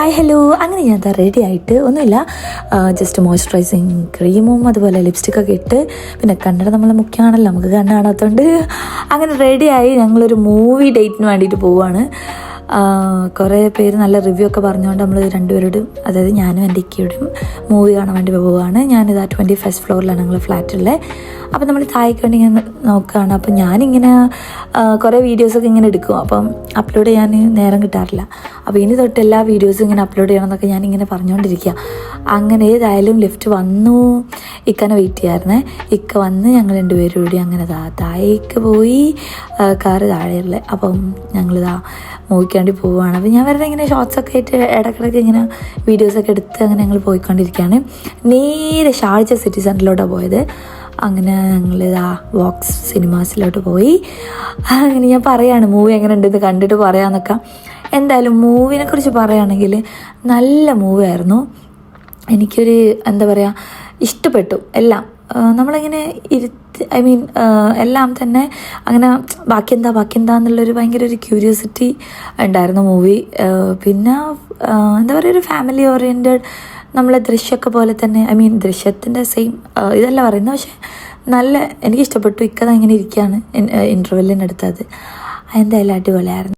Hi hello, അങ്ങനെ ഞാൻ ready ആയിട്ട് ഒന്നുമില്ല, ജസ്റ്റ് മോയ്സ്ചറൈസിങ് ക്രീമും അതുപോലെ ലിപ്സ്റ്റിക്കൊക്കെ ഇട്ട്, പിന്നെ കണ്ണട നമ്മൾ മുഖ്യമാണല്ലോ, നമുക്ക് കണ്ണ് കാണാത്തതുകൊണ്ട് അങ്ങനെ റെഡിയായി ഞങ്ങളൊരു മൂവി ഡേറ്റിന് വേണ്ടിയിട്ട് പോവുകയാണ്. കുറേ പേര് നല്ല റിവ്യൂ ഒക്കെ പറഞ്ഞുകൊണ്ട് നമ്മൾ രണ്ടുപേരോടും, അതായത് ഞാനും എൻ്റെ ഇക്കയോടും മൂവി കാണാൻ വേണ്ടി പോവുകയാണ്. ഞാനിതാ 21st ഫ്ലോറിലാണ് ഞങ്ങൾ ഫ്ലാറ്റുള്ളത്. അപ്പം നമ്മൾ താഴേക്ക് വേണ്ടി ഇങ്ങനെ നോക്കുകയാണ്. അപ്പം ഞാനിങ്ങനെ കുറേ വീഡിയോസൊക്കെ ഇങ്ങനെ എടുക്കും, അപ്പം അപ്ലോഡ് ചെയ്യാൻ നേരം കിട്ടാറില്ല. അപ്പോൾ ഇനി തൊട്ട് എല്ലാ വീഡിയോസും ഇങ്ങനെ അപ്ലോഡ് ചെയ്യണമെന്നൊക്കെ ഞാനിങ്ങനെ പറഞ്ഞുകൊണ്ടിരിക്കുക. അങ്ങനെ ഏതായാലും ലിഫ്റ്റ് വന്നു, ഇക്കനെ വെയിറ്റ് ചെയ്യാമായിരുന്നേ. ഇക്ക വന്ന് ഞങ്ങൾ രണ്ടുപേരും കൂടി അങ്ങനെ താഴേക്ക് പോയി, കാറ് താഴെയുള്ള. അപ്പം ഞങ്ങളിതാ മൂവിക്ക് വേണ്ടി പോവുകയാണ്. അപ്പോൾ ഞാൻ വെറുതെ ഇങ്ങനെ ഷോർട്സൊക്കെ ആയിട്ട് ഇടയ്ക്കിടയ്ക്ക് ഇങ്ങനെ വീഡിയോസൊക്കെ എടുത്ത് അങ്ങനെ ഞങ്ങൾ പോയിക്കൊണ്ടിരിക്കുകയാണ്. നേരെ ഷാർജ സിറ്റി സെൻറ്ററിലോട്ടാണ് പോയത്. അങ്ങനെ ഞങ്ങളിതാ വോക്സ് സിനിമാസിലോട്ട് പോയി. അങ്ങനെ ഞാൻ പറയുകയാണ് മൂവി എങ്ങനെ ഉണ്ടെന്ന് കണ്ടിട്ട് പറയാമെന്നൊക്കെ. എന്തായാലും മൂവിനെ കുറിച്ച് പറയുകയാണെങ്കിൽ നല്ല മൂവി ആയിരുന്നു. എനിക്കൊരു എന്താ പറയുക, ഇഷ്ടപ്പെട്ടു എല്ലാം. നമ്മളിങ്ങനെ എല്ലാം തന്നെ അങ്ങനെ ബാക്കി എന്താ എന്നുള്ളൊരു ഭയങ്കര ഒരു ക്യൂരിയോസിറ്റി ഉണ്ടായിരുന്നു മൂവി. പിന്നെ എന്താ പറയുക, ഒരു ഫാമിലി ഓറിയൻറ്റഡ്, നമ്മളെ ദൃശ്യമൊക്കെ പോലെ തന്നെ, ദൃശ്യത്തിൻ്റെ സെയിം ഇതല്ല പറയുന്നത്, പക്ഷേ നല്ല എനിക്കിഷ്ടപ്പെട്ടു. ഇക്കത ഇങ്ങനെ ഇരിക്കുകയാണ് ഇൻ്റർവെല്ലിനടുത്തത്. എന്തായാലും അടിപൊളിയായിരുന്നു.